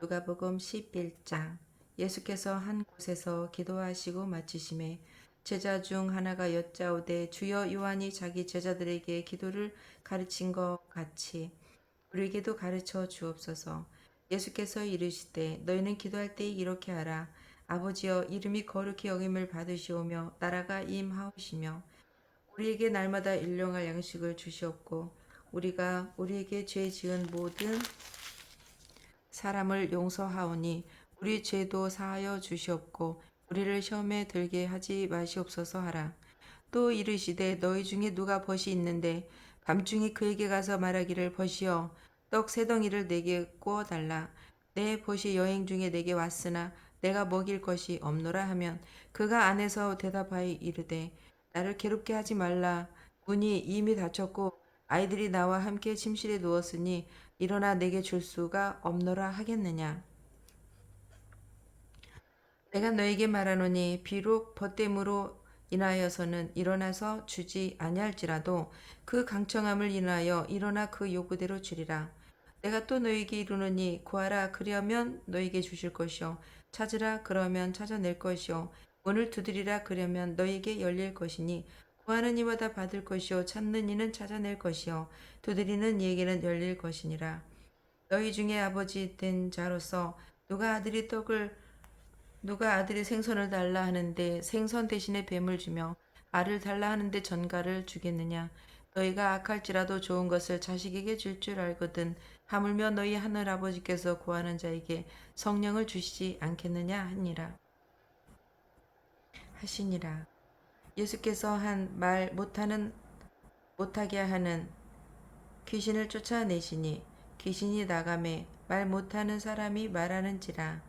누가복음 11장. 예수께서 한 곳에서 기도하시고 마치심에 제자 중 하나가 여짜오되, 주여, 요한이 자기 제자들에게 기도를 가르친 것 같이 우리에게도 가르쳐 주옵소서. 예수께서 이르시되, 너희는 기도할 때 이렇게 하라. 아버지여, 이름이 거룩히 여김을 받으시오며 나라가 임하오시며 우리에게 날마다 일용할 양식을 주시옵고, 우리가 우리에게 죄 지은 모든 사람을 용서하오니 우리 죄도 사하여 주시옵고, 우리를 시험에 들게 하지 마시옵소서 하라. 또 이르시되, 너희 중에 누가 벗이 있는데 밤중에 그에게 가서 말하기를, 벗이여, 떡 세 덩이를 내게 구워 달라. 내 벗이 여행 중에 내게 왔으나 내가 먹일 것이 없노라 하면, 그가 안에서 대답하여 이르되, 나를 괴롭게 하지 말라. 문이 이미 닫혔고 아이들이 나와 함께 침실에 누웠으니 일어나 내게 줄 수가 없노라 하겠느냐. 내가 너에게 말하노니, 비록 벗됨으로 인하여서는 일어나서 주지 아니할지라도 그 강청함을 인하여 일어나 그 요구대로 주리라. 내가 또 너에게 이르노니, 구하라, 그리하면 너에게 주실 것이요, 찾으라, 그러면 찾아낼 것이요, 문을 두드리라, 그러면 너에게 열릴 것이니, 구하는 이마다 받을 것이요, 찾는 이는 찾아낼 것이요, 두드리는 이에게는 열릴 것이니라. 너희 중에 아버지 된 자로서 누가 아들이 생선을 달라 하는데 생선 대신에 뱀을 주며, 알을 달라 하는데 전갈을 주겠느냐. 너희가 악할지라도 좋은 것을 자식에게 줄 줄 알거든 하물며 너희 하늘 아버지께서 구하는 자에게 성령을 주시지 않겠느냐 하시니라. 예수께서 한 말 못하게 하는 귀신을 쫓아내시니, 귀신이 나가매 말 못하는 사람이 말하는지라.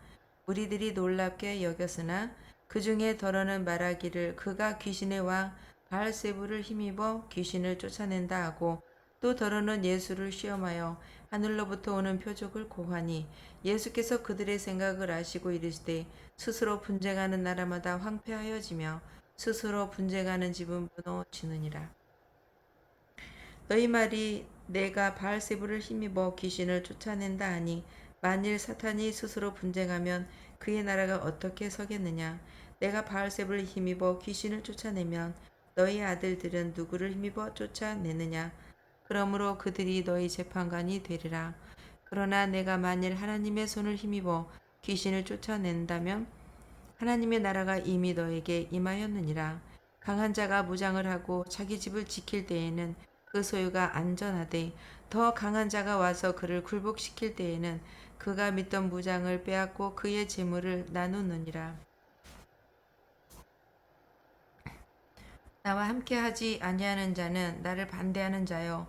무리들이 놀랍게 여겼으나 그 중에 더러는 말하기를, 그가 귀신의 왕 바알세부를 힘입어 귀신을 쫓아낸다 하고, 또 더러는 예수를 시험하여 하늘로부터 오는 표적을 고하니, 예수께서 그들의 생각을 아시고 이르시되, 스스로 분쟁하는 나라마다 황폐하여지며 스스로 분쟁하는 집은 무너지느니라. 너희 말이 내가 바알세부를 힘입어 귀신을 쫓아낸다 하니, 만일 사탄이 스스로 분쟁하면 그의 나라가 어떻게 서겠느냐. 내가 바알세부를 힘입어 귀신을 쫓아내면 너희 아들들은 누구를 힘입어 쫓아내느냐. 그러므로 그들이 너희 재판관이 되리라. 그러나 내가 만일 하나님의 손을 힘입어 귀신을 쫓아낸다면 하나님의 나라가 이미 너에게 임하였느니라. 강한 자가 무장을 하고 자기 집을 지킬 때에는 그 소유가 안전하되, 더 강한 자가 와서 그를 굴복시킬 때에는 그가 믿던 무장을 빼앗고 그의 재물을 나누느니라. 나와 함께 하지 아니하는 자는 나를 반대하는 자요,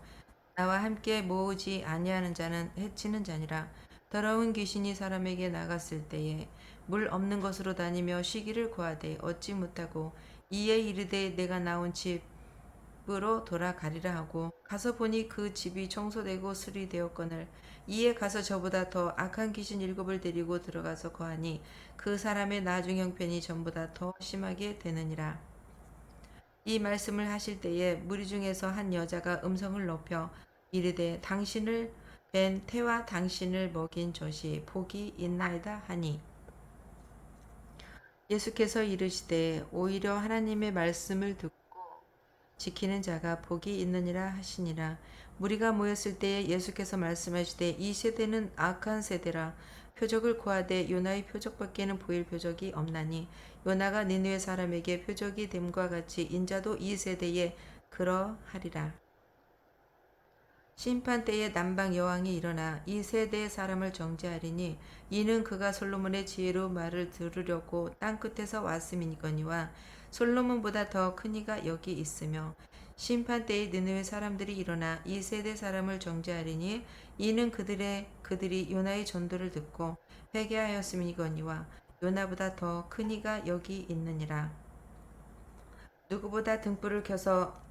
나와 함께 모으지 아니하는 자는 해치는 자니라. 더러운 귀신이 사람에게 나갔을 때에 물 없는 곳으로 다니며 쉬기를 구하되 얻지 못하고, 이에 이르되 내가 나온 집으로 돌아가리라 하고, 가서 보니 그 집이 청소되고 수리되었거늘, 이에 가서 저보다 더 악한 귀신 일곱을 데리고 들어가서 거하니 그 사람의 나중 형편이 전보다 더 심하게 되느니라. 이 말씀을 하실 때에 무리 중에서 한 여자가 음성을 높여 이르되, 당신을 뵌 태와 당신을 먹인 젖이 복이 있나이다 하니, 예수께서 이르시되, 오히려 하나님의 말씀을 듣고 지키는 자가 복이 있느니라 하시니라. 무리가 모였을 때에 예수께서 말씀하시되, 이 세대는 악한 세대라. 표적을 구하되 요나의 표적밖에는 보일 표적이 없나니, 요나가 니느웨 사람에게 표적이 됨과 같이 인자도 이 세대에 그러하리라. 심판 때에 남방 여왕이 일어나 이 세대의 사람을 정죄하리니, 이는 그가 솔로몬의 지혜로 말을 들으려고 땅 끝에서 왔음이거니와 솔로몬보다 더 큰 이가 여기 있으며, 심판 때에 느느웨 사람들이 일어나 이 세대 사람을 정죄하리니, 이는 그들이 요나의 전도를 듣고 회개하였음이거니와 요나보다 더 큰 이가 여기 있느니라. 누구보다 등불을 켜서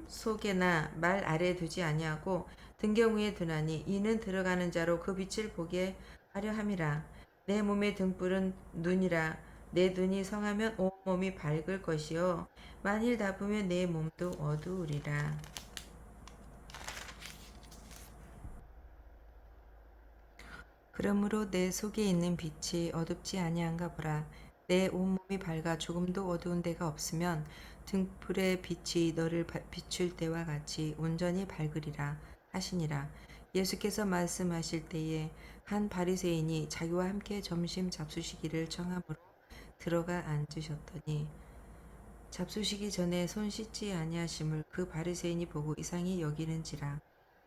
속에나 말 아래에 두지 아니하고 등경 위에 두나니, 이는 들어가는 자로 그 빛을 보게 하려 함이라. 내 몸의 등불은 눈이라. 내 눈이 성하면 온 몸이 밝을 것이요, 만일 나쁘면 내 몸도 어두우리라. 그러므로 내 속에 있는 빛이 어둡지 아니한가 보라. 내 온몸이 밝아 조금도 어두운 데가 없으면 등불의 빛이 너를 비출 때와 같이 온전히 밝으리라 하시니라. 예수께서 말씀하실 때에 한 바리새인이 자기와 함께 점심 잡수시기를 청함으로 들어가 앉으셨더니 잡수시기 전에 손 씻지 아니하심을 그 바리새인이 보고 이상히 여기는지라.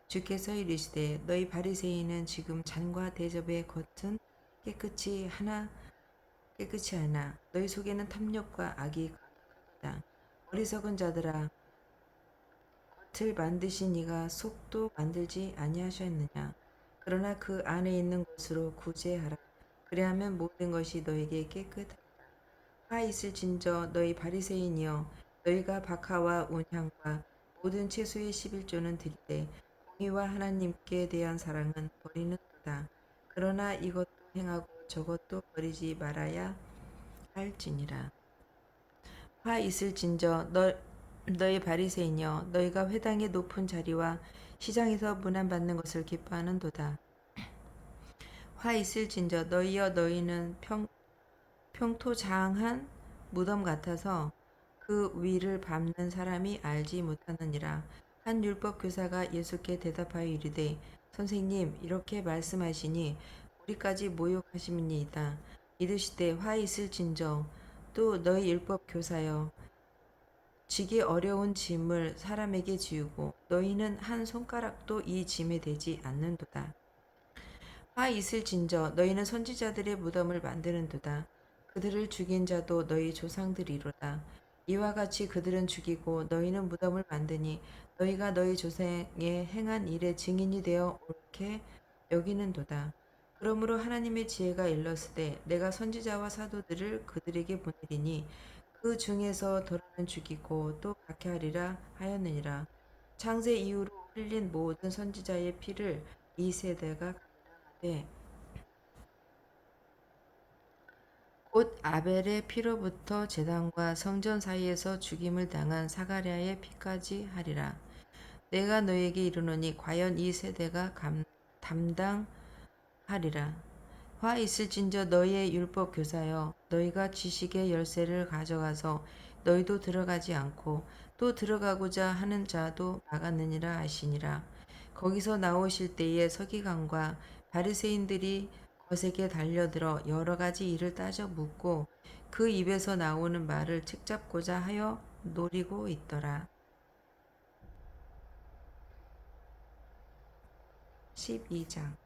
주께서 이르시되 너희 바리새인은 지금 잔과 대접의 겉은 깨끗이 하나 너희 속에는 탐욕과 악이 가득하다. 어리석은 자들아, 겉을 만드신 이가 속도 만들지 아니하셨느냐. 그러나 그 안에 있는 것으로 구제하라. 그리하면 모든 것이 너에게 깨끗하리라. 화 있을진저 너희 바리새인이여, 너희가 박하와 온향과 모든 채소의 11조는 드리되 공의와 하나님께 대한 사랑은 버리는도다. 그러나 이것도 행하고 저것도 버리지 말아야 할지니라. 화 있을진저 너희 바리새인이여, 너희가 회당의 높은 자리와 시장에서 문안받는 것을 기뻐하는도다. 화 있을진저 너희여, 너희는 평토장한 무덤 같아서 그 위를 밟는 사람이 알지 못하느니라. 한 율법 교사가 예수께 대답하여 이르되 선생님, 이렇게 말씀하시니 우리까지 모욕하심이니이다. 이르시되 화 있을진저 또 너희 율법 교사여, 지기 어려운 짐을 사람에게 지우고 너희는 한 손가락도 이 짐에 대지 않는도다. 화 있을진저 너희는 선지자들의 무덤을 만드는도다. 그들을 죽인 자도 너희 조상들이로다. 이와 같이 그들은 죽이고 너희는 무덤을 만드니 너희가 너희 조상의 행한 일의 증인이 되어 옳게 여기는도다. 그러므로 하나님의 지혜가 일렀으되 내가 선지자와 사도들을 그들에게 보내리니 그 중에서 더러는 죽이고 또 박해하리라 하였느니라. 창세 이후로 흘린 모든 선지자의 피를 이 세대가 감당하되 곧 아벨의 피로부터 제단과 성전 사이에서 죽임을 당한 사가랴의 피까지 하리라. 내가 너에게 이르노니 과연 이 세대가 담당하리라. 화 있을진저 너희의 율법 교사여, 너희가 지식의 열쇠를 가져가서 너희도 들어가지 않고 또 들어가고자 하는 자도 막았느니라 하시니라. 거기서 나오실 때에 서기관과 바리새인들이 거세게 달려들어 여러 가지 일을 따져 묻고 그 입에서 나오는 말을 책잡고자 하여 노리고 있더라. 12장.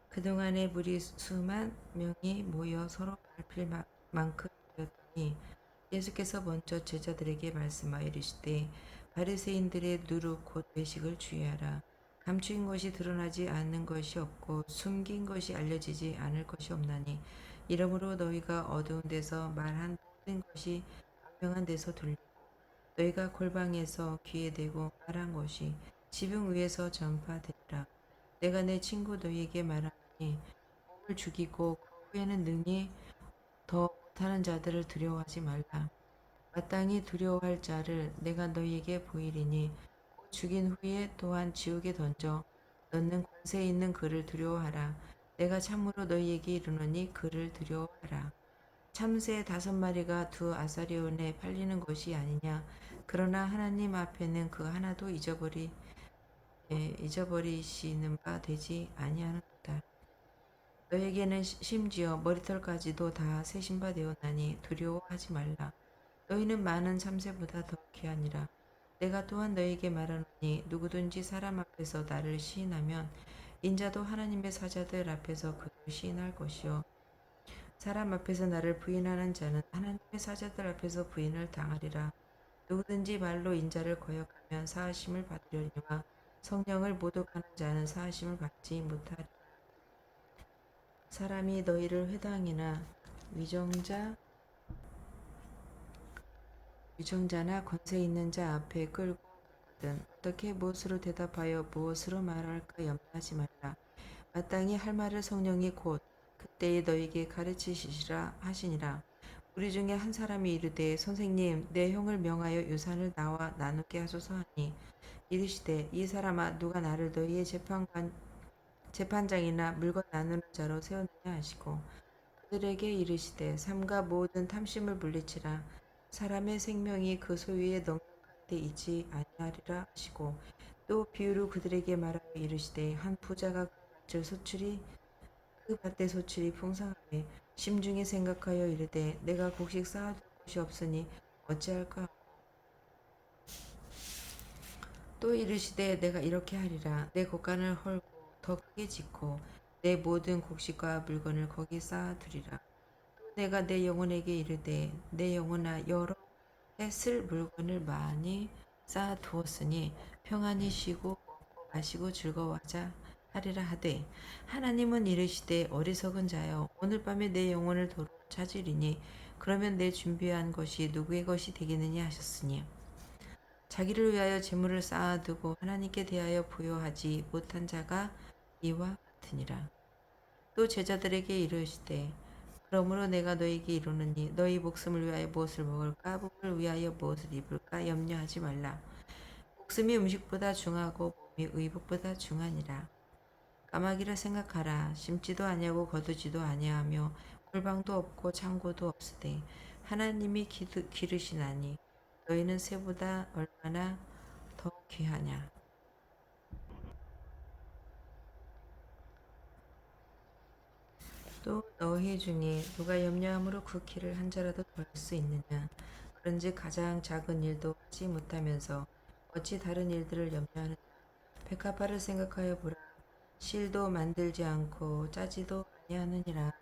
그동안에 무리 수만 명이 모여 서로 밟힐 만큼 모였더니 예수께서 먼저 제자들에게 말씀하여 이르시되 바리새인들의 누룩 곧 외식을 주의하라. 감추인 것이 드러나지 않는 것이 없고 숨긴 것이 알려지지 않을 것이 없나니 이러므로 너희가 어두운 데서 말한 모든 것이 분명한 데서 들리고 너희가 골방에서 귀에 대고 말한 것이 지붕 위에서 전파되리라. 내가 내 친구 너희에게 말하노니 몸을 죽이고 그 후에는 능히 더 못하는 자들을 두려워하지 말라. 마땅히 두려워할 자를 내가 너희에게 보이리니 곧 죽인 후에 또한 지옥에 던져 넣는 권세 있는 그를 두려워하라. 내가 참으로 너희에게 이르노니 그를 두려워하라. 참새 5마리가 두 아사리온에 팔리는 것이 아니냐. 그러나 하나님 앞에는 그 하나도 잊어버리시는 바 되지 아니하는도다. 너에게는 심지어 머리털까지도 다 세신 바 되었나니 두려워하지 말라. 너희는 많은 참새보다 더 귀하니라. 내가 또한 너희에게 말하노니 누구든지 사람 앞에서 나를 시인하면 인자도 하나님의 사자들 앞에서 그를 시인할 것이요 사람 앞에서 나를 부인하는 자는 하나님의 사자들 앞에서 부인을 당하리라. 누구든지 말로 인자를 거역하면 사하심을 받으려니와 성령을 모독하는 자는 사하심을 받지 못하리라. 사람이 너희를 회당이나 위정자나 권세 있는 자 앞에 끌고 가거든 어떻게 무엇으로 대답하여 무엇으로 말할까 염려하지 말라. 마땅히 할 말을 성령이 곧 그때에 너희에게 가르치시리라 하시니라. 우리 중에 한 사람이 이르되 선생님, 내 형을 명하여 유산을 나와 나누게 하소서 하니 이르시되 이 사람아, 누가 나를 너희의 재판장이나 물건 나누는 자로 세우느냐 하시고 그들에게 이르시되 삼가 모든 탐심을 물리치라. 사람의 생명이 그 소유에 넉넉한 데 있지 아니하리라 하시고 또 비유로 그들에게 말하여 이르시되 한 부자가 그 밭의 소출이 풍성하되 심중에 생각하여 이르되 내가 곡식 쌓아둘 곳이 없으니 어찌할까. 또 이르시되 내가 이렇게 하리라. 내 곳간을 헐고 더 크게 짓고 내 모든 곡식과 물건을 거기 쌓아두리라. 또 내가 내 영혼에게 이르되 내 영혼아 여러 해 쓸 물건을 많이 쌓아두었으니 평안히 쉬고 먹고 마시고 즐거워하자 하리라 하되 하나님은 이르시되 어리석은 자여 오늘 밤에 내 영혼을 도로 찾으리니 그러면 내 준비한 것이 누구의 것이 되겠느냐 하셨으니 자기를 위하여 재물을 쌓아두고 하나님께 대하여 부여하지 못한 자가 이와 같으니라. 또 제자들에게 이르시되 그러므로 내가 너희에게 이르노니 너희 목숨을 위하여 무엇을 먹을까 몸을 위하여 무엇을 입을까 염려하지 말라. 목숨이 음식보다 중하고 몸이 의복보다 중하니라. 까마귀를 생각하라. 심지도 아니하고 거두지도 아니하며 골방도 없고 창고도 없으되 하나님이 기르시나니 너희는 새보다 얼마나 더 귀하냐. 또 너희 중에 누가 염려함으로 그 키를 한 자라도 덜 수 있느냐. 그런즉 가장 작은 일도 하지 못하면서 어찌 다른 일들을 염려하느냐. 백합화를 생각하여 보라. 실도 만들지 않고 짜지도 아니하느니라.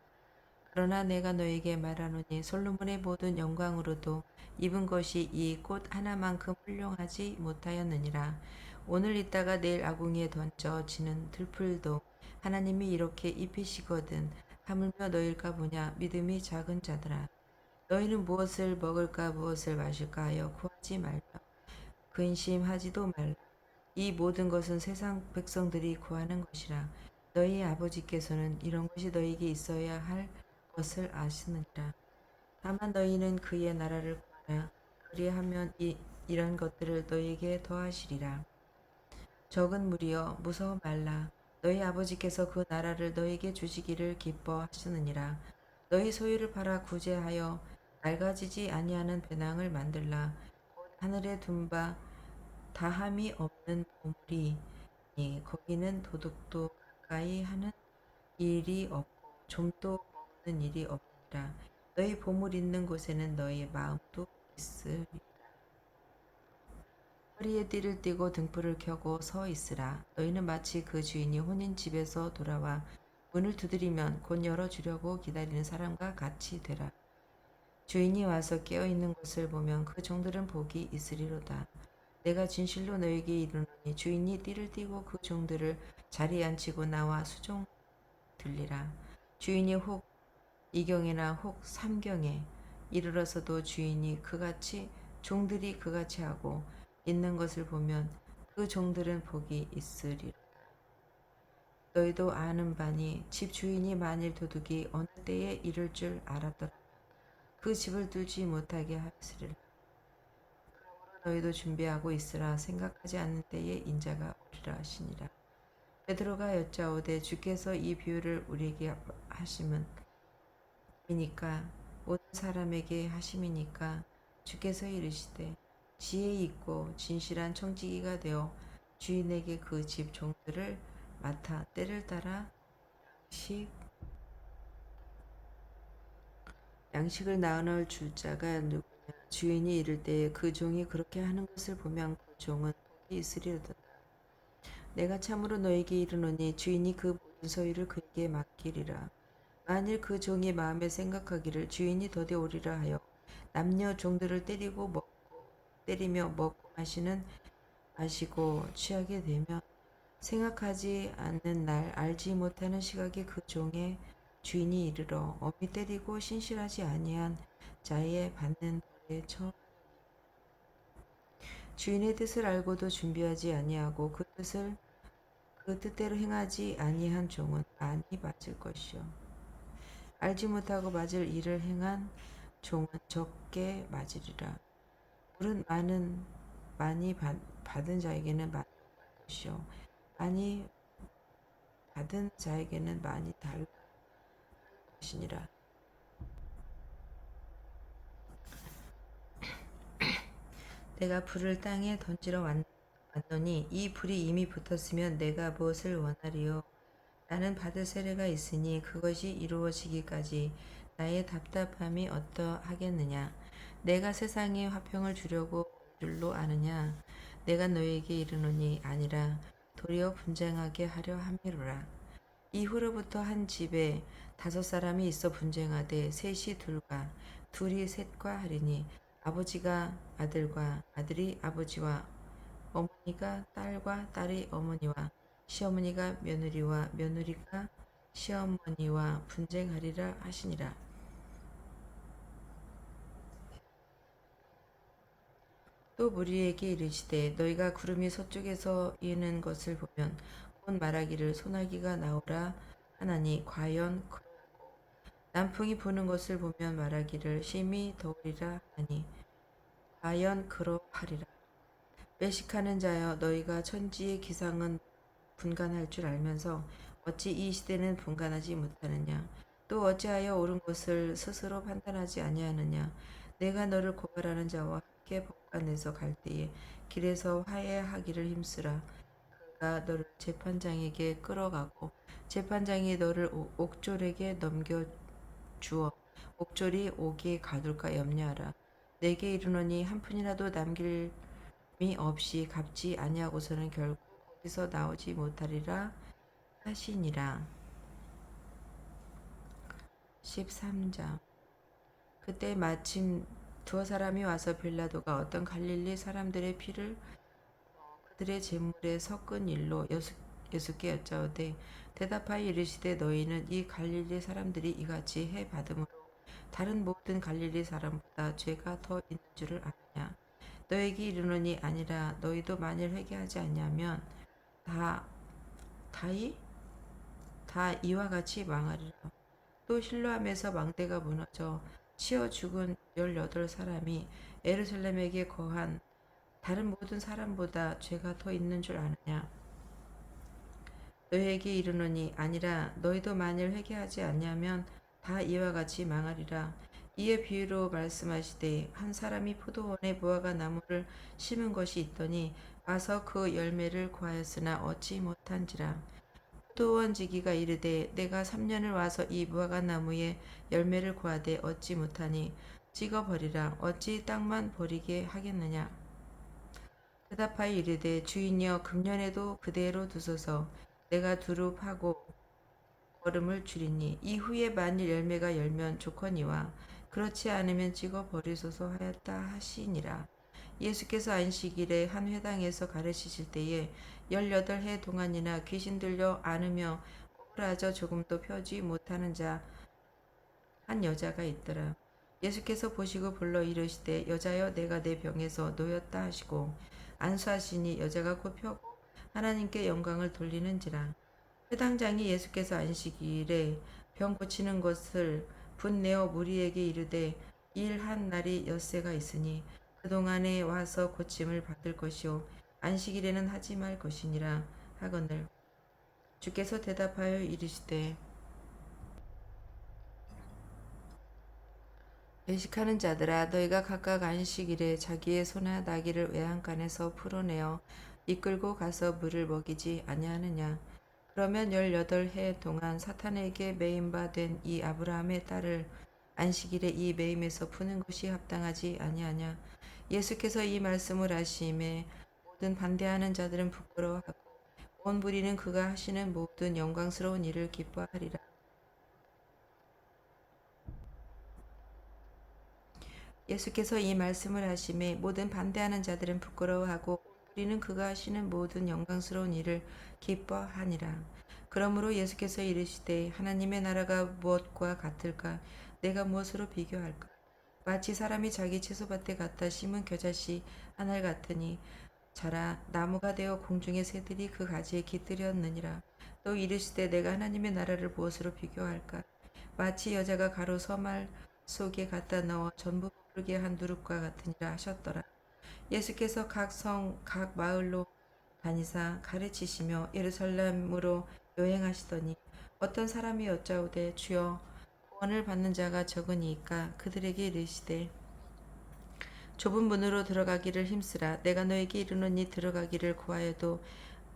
그러나 내가 너에게 말하노니 솔로몬의 모든 영광으로도 입은 것이 이 꽃 하나만큼 훌륭하지 못하였느니라. 오늘 있다가 내일 아궁이에 던져지는 들풀도 하나님이 이렇게 입히시거든 하물며 너희일까 보냐. 믿음이 작은 자들아 너희는 무엇을 먹을까 무엇을 마실까 하여 구하지 말며 근심하지도 말라. 이 모든 것은 세상 백성들이 구하는 것이라. 너희 아버지께서는 이런 것이 너희에게 있어야 할 것을 아시느니라. 다만 너희는 그의 나라를 구하라. 그리하면 이런 것들을 너희에게 더하시리라. 적은 무리여 무서워 말라. 너희 아버지께서 그 나라를 너희에게 주시기를 기뻐하시느니라. 너희 소유를 팔아 구제하여 낡아지지 아니하는 배낭을 만들라. 곧 하늘에 둔 바 다함이 없는 보물이 거기는 도둑도 가까이 하는 일이 없고 좀도 먹는 일이 없니라. 너희 보물 있는 곳에는 너희 마음도 있으리. 허리에 띠를 띠고 등불을 켜고 서 있으라. 너희는 마치 그 주인이 혼인 집에서 돌아와 문을 두드리면 곧 열어주려고 기다리는 사람과 같이 되라. 주인이 와서 깨어있는 것을 보면 그 종들은 복이 있으리로다. 내가 진실로 너에게 이르노니 주인이 띠를 띠고 그 종들을 자리에 앉히고 나와 수종 들리라. 주인이 혹 이경이나 혹 삼경에 이르러서도 주인이 그같이 종들이 그같이 하고 있는 것을 보면 그 종들은 복이 있으리라. 너희도 아는 바니 집 주인이 만일 도둑이 어느 때에 이를 줄 알았더라 그 집을 뚫지 못하게 하였으리라. 너희도 준비하고 있으라. 생각하지 않는 때에 인자가 오리라 하시니라. 베드로가 여짜오되 주께서 이 비유를 우리에게 하심은 이니까 모든 사람에게 하심이니까 주께서 이르시되 지혜 있고 진실한 청지기가 되어 주인에게 그 집 종들을 맡아 때를 따라 양식을 나눠 줄 자가 누구냐. 주인이 이를 때에 그 종이 그렇게 하는 것을 보면 그 종은 복이 있으리로다. 내가 참으로 너에게 이르노니 주인이 그 모든 소유를 그에게 맡기리라. 만일 그 종이 마음에 생각하기를 주인이 더디 오리라 하여 남녀 종들을 때리며 먹고 마시고 취하게 되면 생각하지 않는 날 알지 못하는 시각에 그 종의 주인이 이르러 엄히 때리고 신실하지 아니한 자의 받는 벌에 처 주인의 뜻을 알고도 준비하지 아니하고 그 뜻대로 행하지 아니한 종은 많이 맞을 것이요 알지 못하고 맞을 일을 행한 종은 적게 맞으리라. 물은 많이 받은 자에게는 많이 것이요 많이 받은 자에게는 많이 달라 것이니라. 내가 불을 땅에 던지러 왔노니 이 불이 이미 붙었으면 내가 무엇을 원하리요? 나는 받을 세례가 있으니 그것이 이루어지기까지 나의 답답함이 어떠하겠느냐? 내가 세상에 화평을 주려고 온 줄로 아느냐? 내가 너에게 이르노니 아니라 도리어 분쟁하게 하려 함이로라. 이후로부터 한 집에 5 사람이 있어 분쟁하되 셋이 둘과 둘이 셋과 하리니 아버지가 아들과 아들이 아버지와 어머니가 딸과 딸이 어머니와 시어머니가 며느리와 며느리가 시어머니와 분쟁하리라 하시니라. 또 무리에게 이르시되 너희가 구름이 서쪽에서 이는 것을 보면 곧 말하기를 소나기가 나오라 하나니 과연 남풍이 부는 것을 보면 말하기를 심히 더우리라 하니 과연 그러하리라. 외식하는 자여 너희가 천지의 기상은 분간할 줄 알면서 어찌 이 시대는 분간하지 못하느냐? 또 어찌하여 옳은 것을 스스로 판단하지 아니하느냐? 내가 너를 고발하는 자와 함께 법관에서 갈 때에 길에서 화해하기를 힘쓰라. 그가 너를 재판장에게 끌어가고 재판장이 너를 옥졸에게 넘겨주어 옥졸이 옥에 가둘까 염려하라. 내게 이르노니 한 푼이라도 남김이 없이 갚지 아니하고서는 결국 거기서 나오지 못하리라 하시니라. 13장. 그때 마침 2 사람이 와서 빌라도가 어떤 갈릴리 사람들의 피를 그들의 제물에 섞은 일로 예수께 여짜오되 대답하여 이르시되 너희는 이 갈릴리 사람들이 이같이 해 받음으로 다른 모든 갈릴리 사람보다 죄가 더 있는 줄을 아느냐? 너에게 이르노니 아니라 너희도 만일 회개하지 않냐면 다 다이 다 이와 같이 망하리라. 또 실로암에서 망대가 무너져 치어 죽은 18 사람이 예루살렘에게 거한 다른 모든 사람보다 죄가 더 있는 줄 아느냐? 너희에게 이르노니 아니라 너희도 만일 회개하지 않냐면 다 이와 같이 망하리라. 이에 비유로 말씀하시되 한 사람이 포도원에 무화과 나무를 심은 것이 있더니 와서 그 열매를 구하였으나 얻지 못한지라. 포도원 지기가 이르되 내가 3년을 와서 이 무화과 나무에 열매를 구하되 얻지 못하니 찍어버리라. 어찌 땅만 버리게 하겠느냐? 대답하여 이르되 주인이여 금년에도 그대로 두소서. 내가 두릅하고 거름을 줄이니 이후에 만일 열매가 열면 좋거니와 그렇지 않으면 찍어 버리소서 하였다 하시니라. 예수께서 안식일에 한 회당에서 가르치실 때에 18해 동안이나 귀신 들려 앓으며 오그라져 조금도 펴지 못하는 자 한 여자가 있더라. 예수께서 보시고 불러 이르시되 여자여 내가 내 병에서 놓였다 하시고 안수하시니 여자가 곧 펴고 하나님께 영광을 돌리는지라. 회당장이 예수께서 안식일에 병 고치는 것을 분내어 무리에게 이르되 일한 날이 엿새가 있으니 그동안에 와서 고침을 받을 것이요 안식일에는 하지 말 것이니라 하거늘 주께서 대답하여 이르시되 외식하는 자들아 너희가 각각 안식일에 자기의 소나 나귀를 외양간에서 풀어내어 이끌고 가서 물을 먹이지 아니하느냐. 그러면 18해 동안 사탄에게 매임 바 된 이 아브라함의 딸을 안식일에 이 매임에서 푸는 것이 합당하지 아니하냐. 예수께서 이 말씀을 하심에 모든 반대하는 자들은 부끄러워하고 온 무리는 그가 하시는 모든 영광스러운 일을 기뻐하리라. 예수께서 이 말씀을 하심에 모든 반대하는 자들은 부끄러워하고 우리는 그가 하시는 모든 영광스러운 일을 기뻐하니라. 그러므로 예수께서 이르시되 하나님의 나라가 무엇과 같을까? 내가 무엇으로 비교할까? 마치 사람이 자기 채소밭에 갖다 심은 겨자씨 한 알 같으니 자라 나무가 되어 공중의 새들이 그 가지에 깃들였느니라. 또 이르시되 내가 하나님의 나라를 무엇으로 비교할까? 마치 여자가 가루 서말 속에 갖다 넣어 전부 부르게 한 누룩과 같으니라 하셨더라. 예수께서 각 성, 각 마을로 다니사 가르치시며 예루살렘으로 여행하시더니 어떤 사람이 여짜오되 주여 구원을 받는 자가 적으니이까 그들에게 이르시되 좁은 문으로 들어가기를 힘쓰라. 내가 너에게 이르노니 들어가기를 구하여도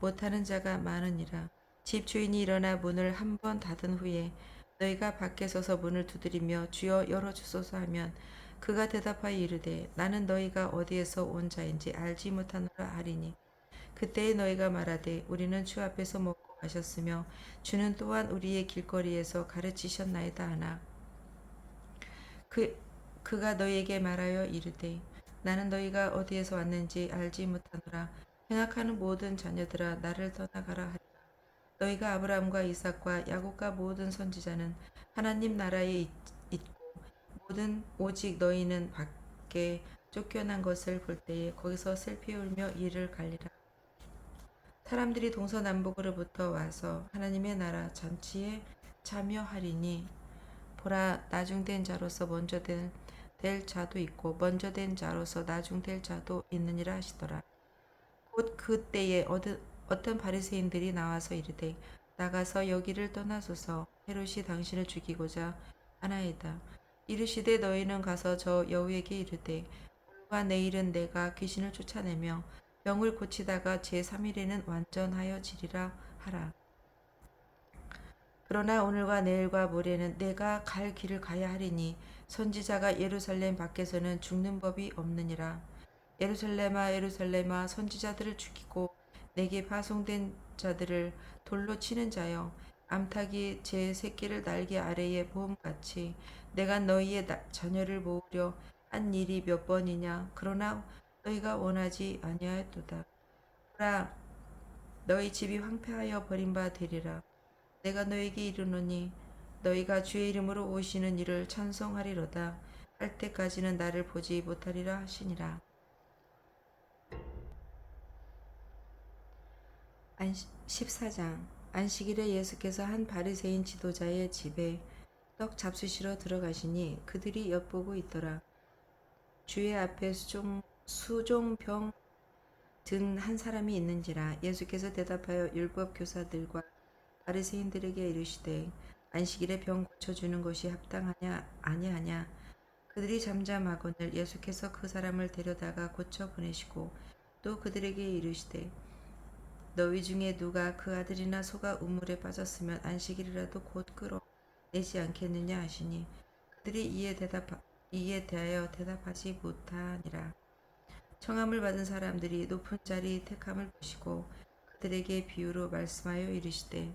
못하는 자가 많으니라. 집 주인이 일어나 문을 한 번 닫은 후에 너희가 밖에 서서 문을 두드리며 주여 열어주소서 하면 그가 대답하여 이르되 나는 너희가 어디에서 온 자인지 알지 못하노라 하리니 그때에 너희가 말하되 우리는 주 앞에서 먹고 마셨으며 주는 또한 우리의 길거리에서 가르치셨나이다 하나 그 그가 너희에게 말하여 이르되 나는 너희가 어디에서 왔는지 알지 못하노라. 행악하는 모든 자녀들아 나를 떠나가라 하리라. 너희가 아브라함과 이삭과 야곱과 모든 선지자는 하나님 나라에 있고 모든 오직 너희는 밖에 쫓겨난 것을 볼 때에 거기서 슬피 울며 이를 갈리라. 사람들이 동서남북으로부터 와서 하나님의 나라 잔치에 참여하리니 보라 나중된 자로서 먼저 될 자도 있고 먼저 된 자로서 나중될 자도 있느니라 하시더라. 곧 그때에 어떤 바리새인들이 나와서 이르되 나가서 여기를 떠나소서 헤롯이 당신을 죽이고자 하나이다. 이르시되 너희는 가서 저 여우에게 이르되 오늘과 내일은 내가 귀신을 쫓아내며 병을 고치다가 제3일에는 완전하여지리라 하라. 그러나 오늘과 내일과 모레는 내가 갈 길을 가야 하리니 선지자가 예루살렘 밖에서는 죽는 법이 없느니라. 예루살렘아 예루살렘아 선지자들을 죽이고 내게 파송된 자들을 돌로 치는 자여 암탉이 제 새끼를 날개 아래에 모음같이 내가 너희의 자녀를 모으려 한 일이 몇 번이냐 그러나 너희가 원하지 아니하였도다. 보라 너희 집이 황폐하여 버린 바 되리라. 내가 너에게 이르노니 너희가 주의 이름으로 오시는 이를 찬송하리로다 할 때까지는 나를 보지 못하리라 하시니라. 14장 안식일에 예수께서 한 바리새인 지도자의 집에 떡 잡수시러 들어가시니 그들이 엿보고 있더라. 주의 앞에 수종병 든 한 사람이 있는지라. 예수께서 대답하여 율법 교사들과 바리새인들에게 이르시되 안식일에 병 고쳐주는 것이 합당하냐 아니하냐. 그들이 잠잠하거늘 예수께서 그 사람을 데려다가 고쳐 보내시고 또 그들에게 이르시되 너희 중에 누가 그 아들이나 소가 우물에 빠졌으면 안식일이라도 곧 끌어내지 않겠느냐 하시니 그들이 이에 대하여 대답하지 못하니라. 청함을 받은 사람들이 높은 자리 택함을 보시고 그들에게 비유로 말씀하여 이르시되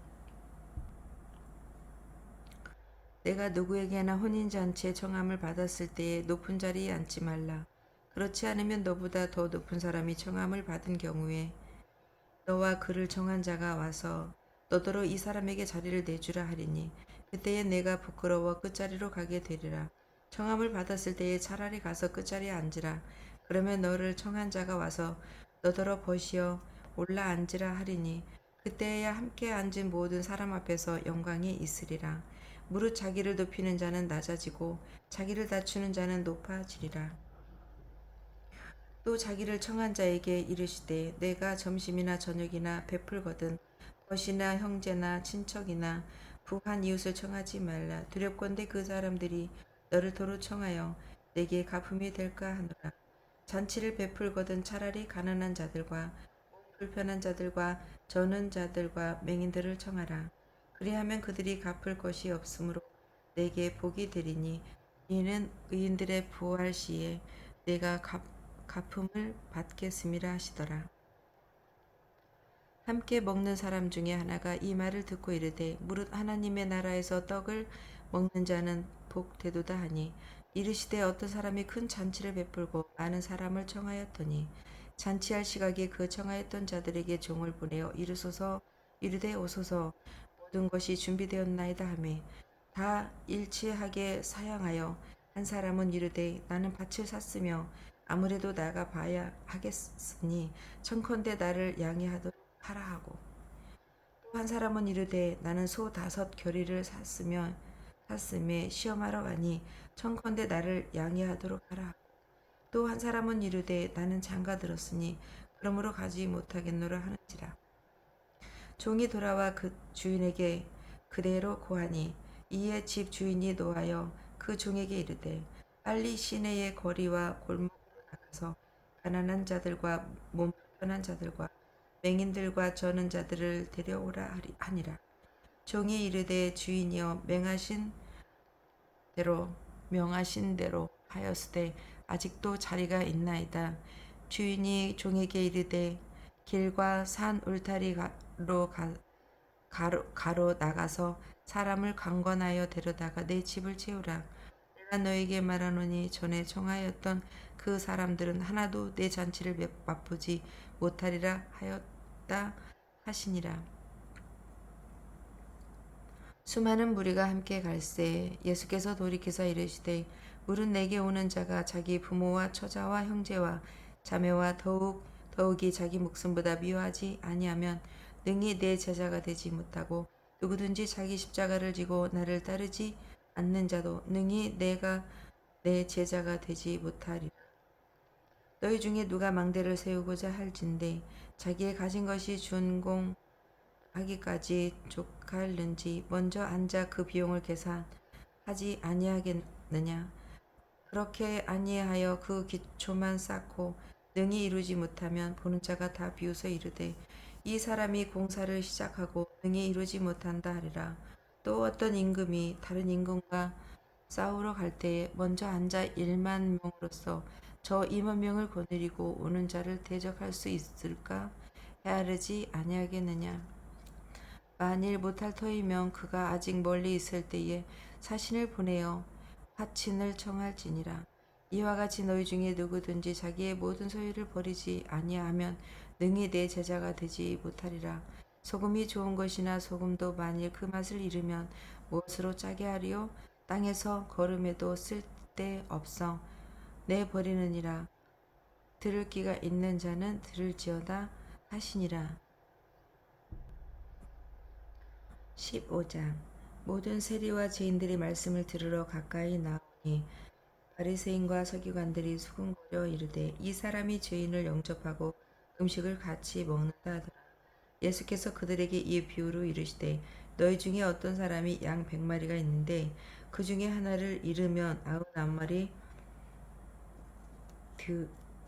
내가 누구에게나 혼인잔치에 청함을 받았을 때에 높은 자리에 앉지 말라. 그렇지 않으면 너보다 더 높은 사람이 청함을 받은 경우에 너와 그를 정한 자가 와서 너더러 이 사람에게 자리를 내주라 하리니 그때에 내가 부끄러워 끝자리로 가게 되리라. 청함을 받았을 때에 차라리 가서 끝자리에 앉으라. 그러면 너를 청한 자가 와서 너더러 버시어 올라 앉으라 하리니 그때에야 함께 앉은 모든 사람 앞에서 영광이 있으리라. 무릇 자기를 높이는 자는 낮아지고 자기를 낮추는 자는 높아지리라. 또 자기를 청한 자에게 이르시되 내가 점심이나 저녁이나 베풀거든 벗이나 형제나 친척이나 부한 이웃을 청하지 말라. 두렵건대 그 사람들이 너를 도로 청하여 내게 가품이 될까 하노라. 잔치를 베풀거든 차라리 가난한 자들과 불편한 자들과 저는 자들과 맹인들을 청하라. 그리하면 그들이 갚을 것이 없으므로 내게 복이 되리니 이는 의인들의 부활 시에 내가 갚음을 받겠음이라 하시더라. 함께 먹는 사람 중에 하나가 이 말을 듣고 이르되 무릇 하나님의 나라에서 떡을 먹는 자는 복되도다 하니 이르시되 어떤 사람이 큰 잔치를 베풀고 많은 사람을 청하였더니 잔치할 시각에 그 청하였던 자들에게 종을 보내어 이르되 오소서 모든 것이 준비되었나이다 하매 다 일치하게 사양하여 한 사람은 이르되 나는 밭을 샀으며 아무래도 나가 봐야 하겠으니 청컨대 나를 양해하도록 하라 하고 또 한 사람은 이르되 나는 소 5겨리를 샀음에 시험하러 가니 청컨대 나를 양해하도록 하라 하고 또 한 사람은 이르되 나는 장가 들었으니 그러므로 가지 못하겠노라 하는지라. 종이 돌아와 그 주인에게 그대로 고하니 이에 집 주인이 노하여 그 종에게 이르되 빨리 시내의 거리와 골목으로 나가서 가난한 자들과 몸 불편한 자들과 맹인들과 저는 자들을 데려오라 하니라. 종이 이르되 주인이여 명하신 대로 하였으되 아직도 자리가 있나이다. 주인이 종에게 이르되 길과 산 울타리로 가로 나가서 사람을 강권하여 데려다가 내 집을 채우라. 내가 너에게 말하노니 전에 청하였던 그 사람들은 하나도 내 잔치를 맛보지 못하리라 하였다 하시니라. 수많은 무리가 함께 갈새 예수께서 돌이키사 이르시되 물은 내게 오는 자가 자기 부모와 처자와 형제와 자매와 더욱이 자기 목숨보다 미워하지 아니하면 능히 내 제자가 되지 못하고 누구든지 자기 십자가를 지고 나를 따르지 않는 자도 능히 내가 내 제자가 되지 못하리라. 너희 중에 누가 망대를 세우고자 할진대 자기의 가진 것이 준공하기까지 족할는지 먼저 앉아 그 비용을 계산하지 아니하겠느냐. 그렇게 아니하여 그 기초만 쌓고 능히 이루지 못하면 보는 자가 다 비웃어 이르되 이 사람이 공사를 시작하고 능히 이루지 못한다 하리라. 또 어떤 임금이 다른 임금과 싸우러 갈 때에 먼저 앉아 1만 명으로서 저 2만 명을 거느리고 오는 자를 대적할 수 있을까? 헤아르지 아니하겠느냐. 만일 못할 터이면 그가 아직 멀리 있을 때에 사신을 보내어 화친을 청할지니라. 이와 같이 너희 중에 누구든지 자기의 모든 소유를 버리지 아니하면 능히 내 제자가 되지 못하리라. 소금이 좋은 것이나 소금도 만일 그 맛을 잃으면 무엇으로 짜게 하리요? 땅에서 거름에도 쓸데없어 내버리느니라. 들을 귀가 있는 자는 들을지어다 하시니라. 15장. 모든 세리와 죄인들이 말씀을 들으러 가까이 나오니 바리새인과 서기관들이 수군거려 이르되 이 사람이 죄인을 영접하고 음식을 같이 먹는다 하더라. 예수께서 그들에게 이 비유로 이르시되 너희 중에 어떤 사람이 양 100마리가 있는데 그 중에 하나를 잃으면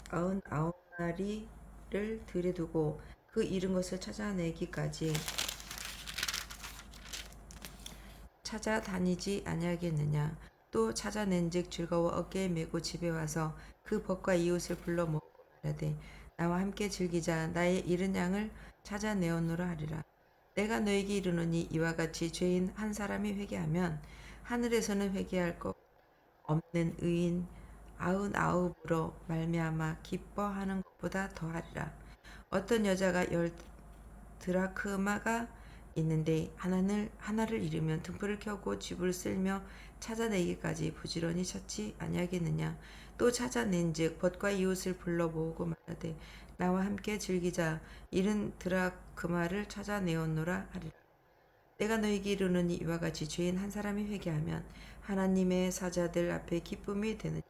99마리를 들에 두고 그 잃은 것을 찾아내기까지 찾아다니지 아니하겠느냐. 또 찾아낸즉 즐거워 어깨에 메고 집에 와서 그 벗과 이웃을 불러 모으고 말하되 나와 함께 즐기자. 나의 잃은 양을 찾아내었노라 하리라. 내가 너에게 이르노니 이와 같이 죄인 한 사람이 회개하면 하늘에서는 회개할 것 없는 의인 99으로 말미암아 기뻐하는 것보다 더하리라. 어떤 여자가 10드라크마가 있는데 하나를 잃으면 등불을 켜고 집을 쓸며 찾아내기까지 부지런히 찾지 아니하겠느냐. 또 찾아낸즉 벗과 이웃을 불러 모으고 말하되 나와 함께 즐기자. 잃은 드라크마를 찾아내었노라 하리라. 내가 너에게 이르노니 이와 같이 죄인 한 사람이 회개하면 하나님의 사자들 앞에 기쁨이 되느니라.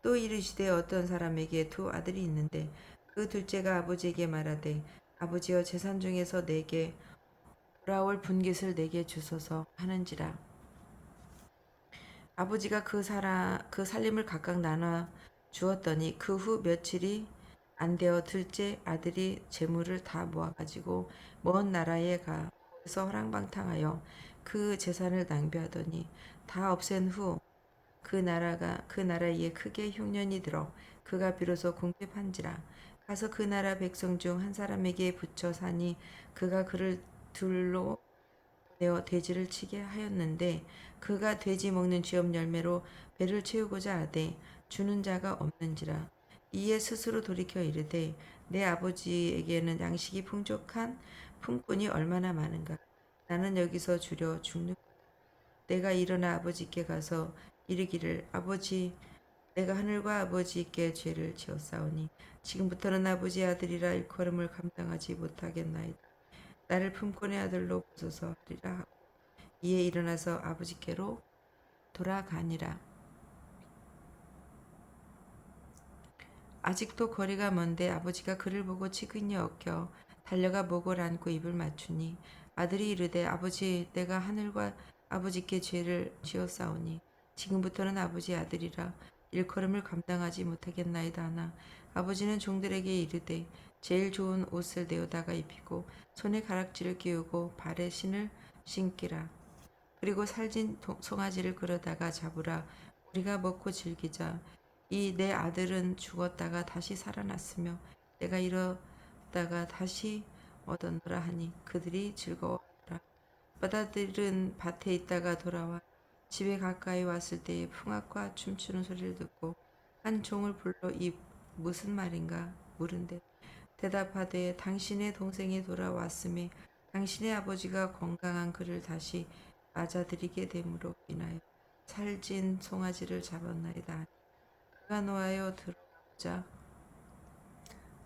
또 이르시되 어떤 사람에게 두 아들이 있는데 그 둘째가 아버지에게 말하되 아버지여 재산 중에서 내게 돌아올 분깃을 내게 주소서 하는지라. 아버지가 그 살림을 각각 나눠 주었더니 그 후 며칠이 안 되어 둘째 아들이 재물을 다 모아가지고 먼 나라에 가 거기서 허랑방탕하여 그 재산을 낭비하더니 다 없앤 후 그 나라에 크게 흉년이 들어 그가 비로소 궁핍한지라. 가서 그 나라 백성 중 한 사람에게 붙여 사니 그가 그를 둘로 내어 돼지를 치게 하였는데 그가 돼지 먹는 쥐업 열매로 배를 채우고자 하되 주는 자가 없는지라. 이에 스스로 돌이켜 이르되 내 아버지에게는 양식이 풍족한 품꾼이 얼마나 많은가. 나는 여기서 주려 죽는. 내가 일어나 아버지께 가서 이르기를 아버지 내가 하늘과 아버지께 죄를 지었사오니 지금부터는 아버지의 아들이라 일컬음을 감당하지 못하겠나이다. 나를 품꾼의 아들로 보소서 하리라 하고 이에 일어나서 아버지께로 돌아가니라. 아직도 거리가 먼데 아버지가 그를 보고 치근히 엉켜 달려가 목을 안고 입을 맞추니 아들이 이르되 아버지 내가 하늘과 아버지께 죄를 지었사오니 지금부터는 아버지 아들이라 일컬음을 감당하지 못하겠나이다 하나 아버지는 종들에게 이르되 제일 좋은 옷을 내어다가 입히고 손에 가락지를 끼우고 발에 신을 신기라 그리고 살진 송아지를 끌어다가 잡으라 우리가 먹고 즐기자 이 내 아들은 죽었다가 다시 살아났으며 내가 잃었다가 다시 얻었노라 하니 그들이 즐거워하더라. 바다들은 밭에 있다가 돌아와 집에 가까이 왔을 때에 풍악과 춤추는 소리를 듣고 한 종을 불러 이 무슨 말인가 물은데 대답하되 당신의 동생이 돌아왔음에 당신의 아버지가 건강한 그를 다시 맞아들이게 됨으로 인하여 살찐 송아지를 잡았나이다. 그가 노하여 들어오자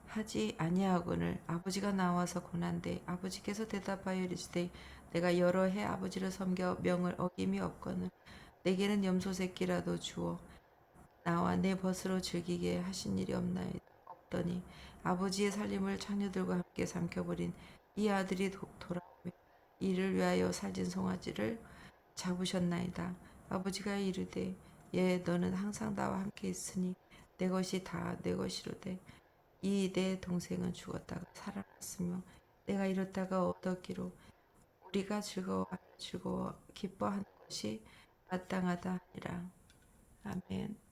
하지 아니하거늘 아버지가 나와서 고난데 아버지께서 대답하여 이르시되 내가 여러 해 아버지를 섬겨 명을 어김이 없거늘 내게는 염소 새끼라도 주어 나와 내 벗으로 즐기게 하신 일이 없더니 아버지의 살림을 창녀들과 함께 삼켜버린 이 아들이 돌아오며 이를 위하여 살진 송아지를 잡으셨나이다. 아버지가 이르되 너는 항상 나와 함께 있으니 내 것이 다 내 것이로되 이 내 동생은 죽었다가 살아났으며 내가 잃었다가 얻었기로 우리가 즐거워 기뻐하는 것이 마땅하다 하니라. 아멘.